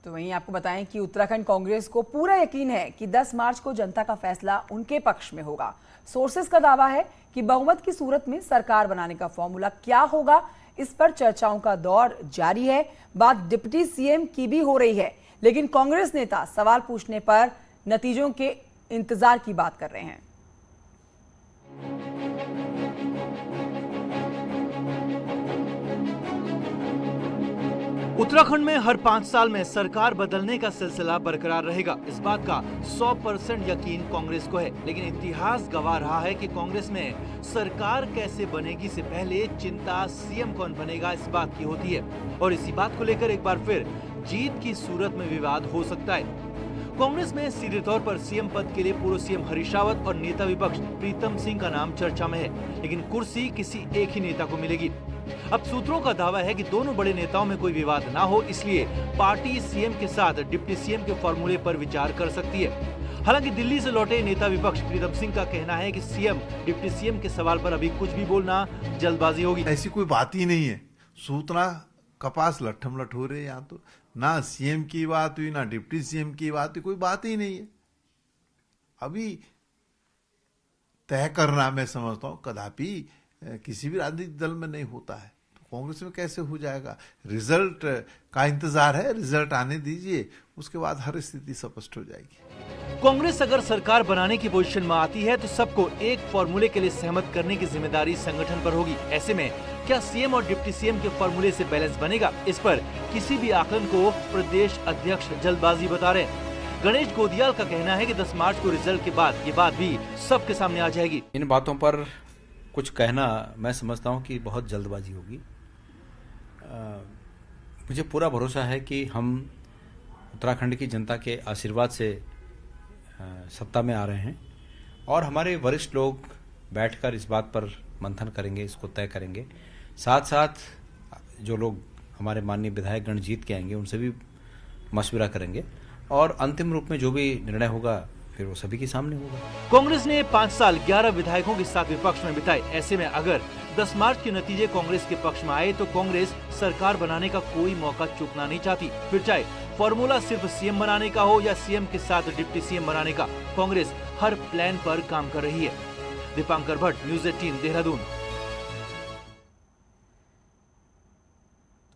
तो वहीं आपको बताएं कि उत्तराखंड कांग्रेस को पूरा यकीन है कि 10 मार्च को जनता का फैसला उनके पक्ष में होगा। सोर्सेस का दावा है कि बहुमत की सूरत में सरकार बनाने का फॉर्मूला क्या होगा, इस पर चर्चाओं का दौर जारी है। बात डिप्टी सीएम की भी हो रही है, लेकिन कांग्रेस नेता सवाल पूछने पर नतीजों के इंतजार की बात कर रहे हैं। उत्तराखंड में हर 5 साल में सरकार बदलने का सिलसिला बरकरार रहेगा, इस बात का 100% यकीन कांग्रेस को है। लेकिन इतिहास गवाह रहा है कि कांग्रेस में सरकार कैसे बनेगी से पहले चिंता सीएम कौन बनेगा इस बात की होती है, और इसी बात को लेकर एक बार फिर जीत की सूरत में विवाद हो सकता है। कांग्रेस में सीधे तौर पर सीएम पद के लिए पूर्व सीएम हरीश रावत और नेता विपक्ष प्रीतम सिंह का नाम चर्चा में है, लेकिन कुर्सी किसी एक ही नेता को मिलेगी। अब सूत्रों का दावा है कि दोनों बड़े नेताओं में कोई विवाद ना हो, इसलिए पार्टी सीएम के साथ डिप्टी सीएम के फॉर्मूले पर विचार कर सकती है। हालांकि दिल्ली से लौटे नेता विपक्ष प्रीतम सिंह का कहना है कि सीएम डिप्टी सीएम के सवाल पर अभी कुछ भी बोलना जल्दबाजी होगी। ऐसी कोई बात ही नहीं है। सूचना कपास लट्ठम लठ हो रहे हैं। यहाँ तो ना सीएम की बात हुई ना डिप्टी सीएम की बात हुई, कोई बात ही नहीं है। अभी तय करना मैं समझता हूँ कदापि किसी भी राजनीतिक दल में नहीं होता है, तो कांग्रेस में कैसे हो जाएगा। रिजल्ट का इंतजार है, रिजल्ट आने दीजिए, उसके बाद हर स्थिति स्पष्ट हो जाएगी। कांग्रेस अगर सरकार बनाने की पोजीशन में आती है तो सबको एक फॉर्मूले के लिए सहमत करने की जिम्मेदारी संगठन पर होगी। ऐसे में क्या सीएम और डिप्टी सीएम के फॉर्मूले से बैलेंस बनेगा, इस पर किसी भी आकलन को प्रदेश अध्यक्ष जल्दबाजी बता रहे हैं। गणेश गोदियाल का कहना है कि 10 मार्च को रिजल्ट के बाद ये बात भी सबके सामने आ जाएगी। इन बातों पर कुछ कहना मैं समझता हूं कि बहुत जल्दबाजी होगी। मुझे पूरा भरोसा है कि हम उत्तराखंड की जनता के आशीर्वाद से सत्ता में आ रहे हैं, और हमारे वरिष्ठ लोग बैठकर इस बात पर मंथन करेंगे, इसको तय करेंगे। साथ साथ जो लोग हमारे माननीय विधायक गण जीत के आएंगे उनसे भी मशविरा करेंगे, और अंतिम रूप में जो भी निर्णय होगा फिर वो सभी के सामने होगा। कांग्रेस ने 5 साल 11 विधायकों के साथ विपक्ष में बिताए। ऐसे में अगर 10 मार्च के नतीजे कांग्रेस के पक्ष में आए तो कांग्रेस सरकार बनाने का कोई मौका चूकना नहीं चाहती। फिर चाहे फॉर्मूला सिर्फ सीएम बनाने का हो या सीएम के साथ डिप्टी सीएम बनाने का, कांग्रेस हर प्लान पर काम कर रही है। दीपांकर भट्ट, न्यूज़ 18, देहरादून।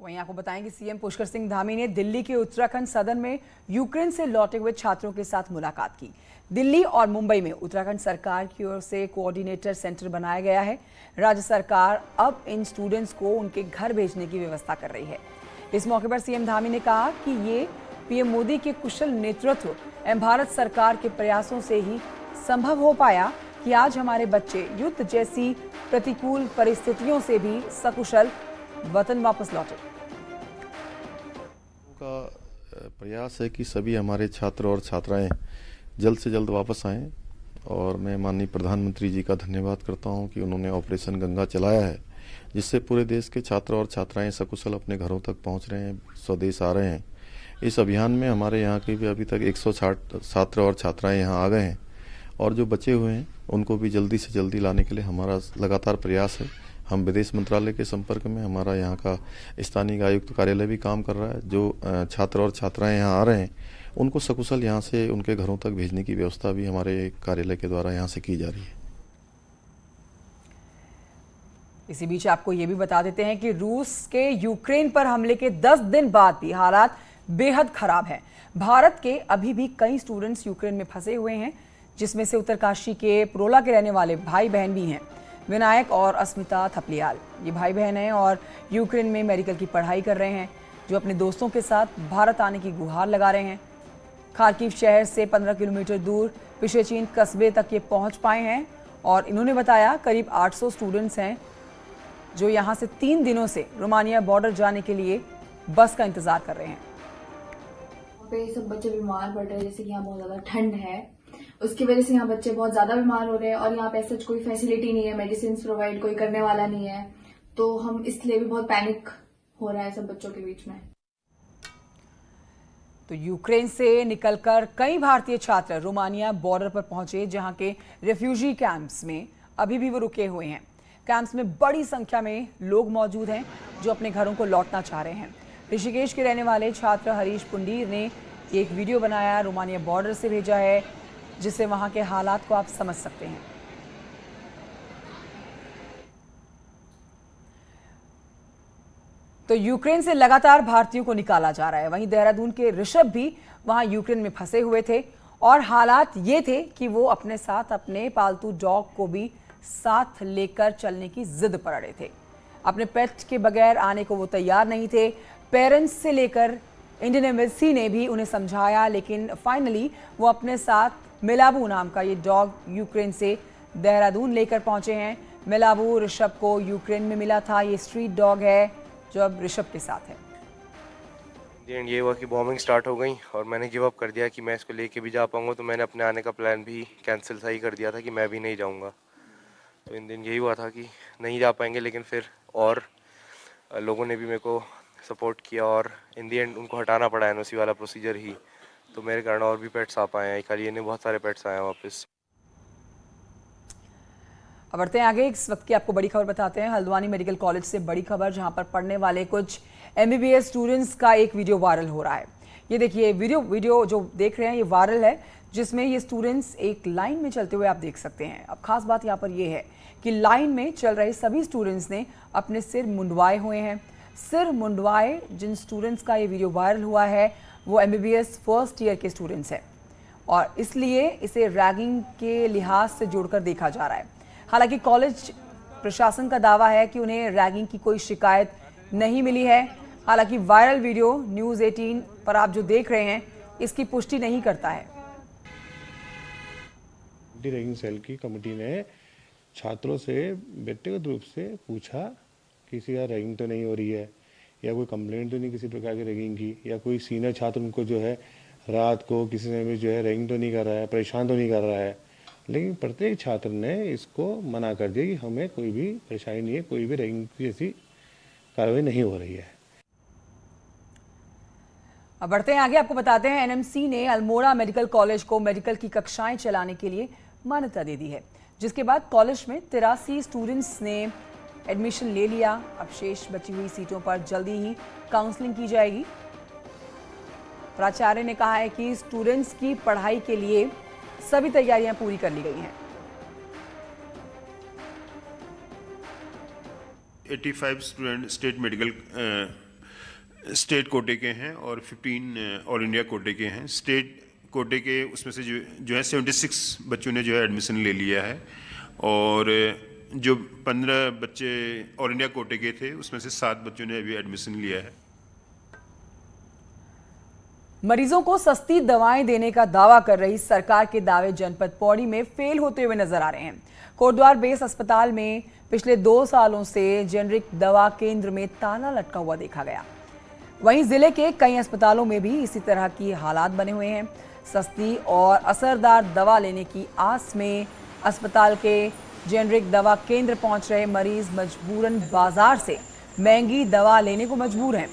वहीं आपको बताएं कि सीएम पुष्कर सिंह धामी ने दिल्ली के उत्तराखंड सदन में यूक्रेन से लौटे हुए छात्रों के साथ मुलाकात की। दिल्ली और मुंबई में उत्तराखंड सरकार की ओर से कोऑर्डिनेटर सेंटर बनाया गया है। राज्य सरकार अब इन स्टूडेंट्स को उनके घर भेजने की व्यवस्था कर रही है। इस मौके पर सीएम धामी ने कहा कि ये पीएम मोदी के कुशल नेतृत्व एवं भारत सरकार के प्रयासों से ही संभव हो पाया कि आज हमारे बच्चे युद्ध जैसी प्रतिकूल परिस्थितियों से भी सकुशल वतन वापस लौटे। का प्रयास है कि सभी हमारे छात्र और छात्राएं जल्द से जल्द वापस आएं, और मैं माननीय प्रधानमंत्री जी का धन्यवाद करता हूं कि उन्होंने ऑपरेशन गंगा चलाया है, जिससे पूरे देश के छात्र और छात्राएं सकुशल अपने घरों तक पहुंच रहे हैं, स्वदेश आ रहे हैं। इस अभियान में हमारे यहाँ के भी अभी तक 160 छात्र और छात्राएं यहाँ आ गए हैं, और जो बचे हुए हैं उनको भी जल्दी से जल्दी लाने के लिए हमारा लगातार प्रयास है। हम विदेश मंत्रालय के संपर्क में, हमारा यहाँ का स्थानीय आयुक्त कार्यालय भी काम कर रहा है। जो छात्र और छात्राएं यहाँ आ रहे हैं उनको सकुशल यहाँ से उनके घरों तक भेजने की व्यवस्था भी हमारे कार्यालय के द्वारा यहाँ से की जा रही है। इसी बीच आपको ये भी बता देते हैं कि रूस के यूक्रेन पर हमले के 10 दिन बाद भी हालात बेहद खराब हैं। भारत के अभी भी कई स्टूडेंट्स यूक्रेन में फंसे हुए हैं, जिसमें से उत्तरकाशी के प्रोला के रहने वाले भाई बहन भी हैं। विनायक और अस्मिता थपलियाल ये भाई बहन हैं और यूक्रेन में मेडिकल की पढ़ाई कर रहे हैं, जो अपने दोस्तों के साथ भारत आने की गुहार लगा रहे हैं। खार्किव शहर से 15 किलोमीटर दूर पिशेचीन कस्बे तक ये पहुंच पाए हैं, और इन्होंने बताया करीब 800 स्टूडेंट्स हैं जो यहां से 3 दिनों से रोमानिया बॉर्डर जाने के लिए बस का इंतजार कर रहे हैं। पे सब बच्चे बीमार पड़ रहे हैं, जैसे कि यहाँ बहुत ज्यादा ठंड है, उसकी वजह से यहाँ बच्चे बहुत ज्यादा बीमार हो रहे हैं, और यहाँ पे ऐसा कोई फैसिलिटी नहीं है, मेडिसिन प्रोवाइड कोई करने वाला नहीं है, तो हम इसलिए भी बहुत पैनिक हो रहा है सब बच्चों के बीच में। तो यूक्रेन से निकलकर कई भारतीय छात्र रोमानिया बॉर्डर पर पहुंचे, जहां के रेफ्यूजी कैंप्स में अभी भी वो रुके हुए हैं। कैंप्स में बड़ी संख्या में लोग मौजूद हैं जो अपने घरों को लौटना चाह रहे हैं। ऋषिकेश के रहने वाले छात्र हरीश पुंडीर ने एक वीडियो बनाया, रोमानिया बॉर्डर से भेजा है, जिससे वहां के हालात को आप समझ सकते हैं। तो यूक्रेन से लगातार भारतीयों को निकाला जा रहा है। वहीं देहरादून के ऋषभ भी वहां यूक्रेन में फंसे हुए थे और हालात ये थे कि वो अपने साथ अपने पालतू डॉग को भी साथ लेकर चलने की जिद पर अड़े थे। अपने पेट के बगैर आने को वो तैयार नहीं थे। पेरेंट्स से लेकर इंडियन एम्बेसी ने भी उन्हें समझाया, लेकिन फाइनली वो अपने साथ मिलाबू नाम का ये डॉग यूक्रेन से देहरादून लेकर पहुंचे हैं। मिलाबू ऋषभ को यूक्रेन में मिला था। ये स्ट्रीट डॉग है जो अब ऋषभ के साथ है। ये हुआ कि बॉम्बिंग स्टार्ट हो गई और मैंने गिव अप कर दिया कि मैं इसको लेके भी जा पाऊंगा, तो मैंने अपने आने का प्लान भी कैंसिल सही कर दिया था कि मैं भी नहीं जाऊंगा। तो इन दिन यही हुआ था कि नहीं जा पाएंगे, लेकिन फिर और लोगों ने भी मेरे को सपोर्ट किया और इन दी एंड उनको हटाना पड़ा एनओसी वाला प्रोसीजर ही। तो मेरे कारण और भी पेट्स आ पाए हैं, खाली नहीं बहुत सारे पेट्स आए हैं वापस। अब बढ़ते हैं आगे। इस वक्त की आपको बड़ी खबर बताते हैं। हल्द्वानी मेडिकल कॉलेज से बड़ी खबर, जहां पर पढ़ने वाले कुछ एमबीबीएस स्टूडेंट्स का एक वीडियो वायरल हो रहा है। ये देखिए वीडियो जो देख रहे हैं ये वायरल है, जिसमें ये स्टूडेंट्स एक लाइन में चलते हुए आप देख सकते हैं। अब खास बात यहाँ पर यह है कि लाइन में चल रहे सभी स्टूडेंट्स ने अपने सिर मुंडवाए हुए हैं। सिर मुंडवाए जिन स्टूडेंट्स का ये वीडियो वायरल हुआ है वो एमबीबीएस फर्स्ट ईयर के स्टूडेंट्स हैं और इसलिए इसे रैगिंग के लिहाज से जोड़कर देखा जा रहा है। हालांकि कॉलेज प्रशासन का दावा है कि उन्हें रैगिंग की कोई शिकायत नहीं मिली है। हालांकि वायरल वीडियो न्यूज़ 18 पर आप जो देख रहे हैं इसकी पुष्टि नहीं करता है। रैगिंग सेल की कमेटी ने छात्रों से व्यक्तिगत रूप से पूछा किसी का रैगिंग तो नहीं हो रही है या कोई कंप्लेंट तो नहीं किसी प्रकार की रैगिंग की, या कोई सीनियर छात्र उनको जो है रात को किसी ने भी जो है रैगिंग तो नहीं कर रहा है, परेशान तो नहीं कर रहा है। लेकिन प्रत्येक छात्र ने इसको मना कर दिया कि हमें कोई भी परेशानी नहीं है, कोई भी रैगिंग जैसी कार्रवाई नहीं हो रही है। अब बढ़ते हैं आगे। आपको बताते हैं एनएमसी ने अल्मोड़ा मेडिकल कॉलेज को मेडिकल की कक्षाएं चलाने के लिए मान्यता दे दी है, जिसके बाद कॉलेज में 83 स्टूडेंट्स ने एडमिशन ले लिया। अब शेष बची हुई सीटों पर जल्दी ही काउंसलिंग की जाएगी। प्राचार्य ने कहा है कि स्टूडेंट्स की पढ़ाई के लिए सभी तैयारियां पूरी कर ली गई हैं। 85 स्टूडेंट स्टेट कोटे के हैं और 15 ऑल इंडिया कोटे के हैं। स्टेट कोटे के उसमें से जो है 76 बच्चों ने जो है एडमिशन ले लिया है और जो 15 बच्चे ऑल इंडिया कोटे के थे उसमें से 7 बच्चों ने अभी एडमिशन लिया है। मरीजों को सस्ती दवाएं देने का दावा कर रही सरकार के दावे जनपद पौड़ी में फेल होते हुए नजर आ रहे हैं। कोटद्वार बेस अस्पताल में पिछले 2 सालों से जेनरिक दवा केंद्र में ताला लटका हुआ देखा गया। वहीं जिले के कई अस्पतालों में भी इसी तरह की हालात बने हुए हैं। सस्ती और असरदार दवा लेने की आस में अस्पताल के जेनरिक दवा केंद्र पहुंच रहे मरीज मजबूरन बाजार से महंगी दवा लेने को मजबूर हैं।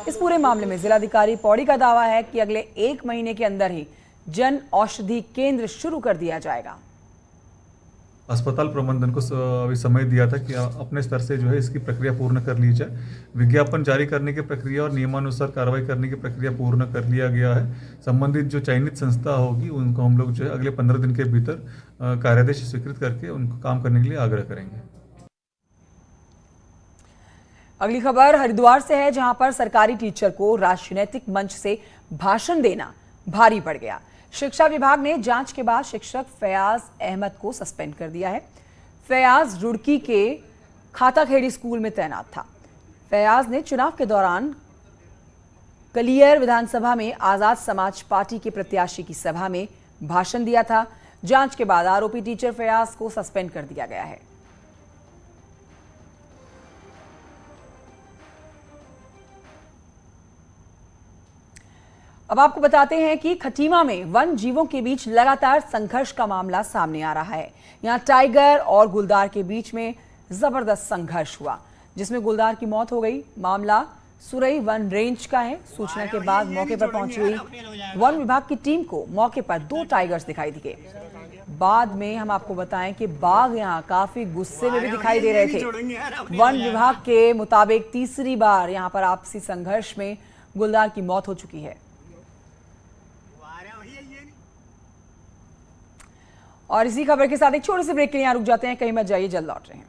इस पूरे मामले में जिलाधिकारी पौड़ी का दावा है कि अगले 1 महीने के अंदर ही जन औषधि केंद्र शुरू कर दिया जाएगा। अस्पताल प्रबंधन को अभी समय दिया था कि अपने स्तर से जो है इसकी प्रक्रिया पूर्ण कर ली जाए। विज्ञापन जारी करने की प्रक्रिया और नियमानुसार कार्रवाई करने की प्रक्रिया पूर्ण कर लिया गया है। संबंधित जो चयनित संस्था होगी उनको हम लोग जो है अगले 15 दिन के भीतर कार्यादेश स्वीकृत करके उनको काम करने के लिए आग्रह करेंगे। अगली खबर हरिद्वार से है, जहां पर सरकारी टीचर को राजनीतिक मंच से भाषण देना भारी पड़ गया। शिक्षा विभाग ने जांच के बाद शिक्षक फयाज अहमद को सस्पेंड कर दिया है। फयाज रुड़की के खाताखेड़ी स्कूल में तैनात था। फयाज ने चुनाव के दौरान कलियर विधानसभा में आजाद समाज पार्टी के प्रत्याशी की सभा में भाषण दिया था। जांच के बाद आरोपी टीचर फयाज को सस्पेंड कर दिया गया है। अब आपको बताते हैं कि खटीमा में वन जीवों के बीच लगातार संघर्ष का मामला सामने आ रहा है। यहां टाइगर और गुलदार के बीच में जबरदस्त संघर्ष हुआ, जिसमें गुलदार की मौत हो गई। मामला सुरई वन रेंज का है। सूचना के बाद मौके पर पहुंची हुई वन विभाग की टीम को मौके पर 2 टाइगर्स दिखाई दिए। बाद में हम आपको बताएं कि बाघ यहाँ काफी गुस्से में भी दिखाई दे रहे थे। वन विभाग के मुताबिक तीसरी बार यहाँ पर आपसी संघर्ष में गुलदार की मौत हो चुकी है। और इसी खबर के साथ एक छोटे से ब्रेक के लिए यहाँ रुक जाते हैं, कहीं मत जाइए, जल्द लौट रहे हैं।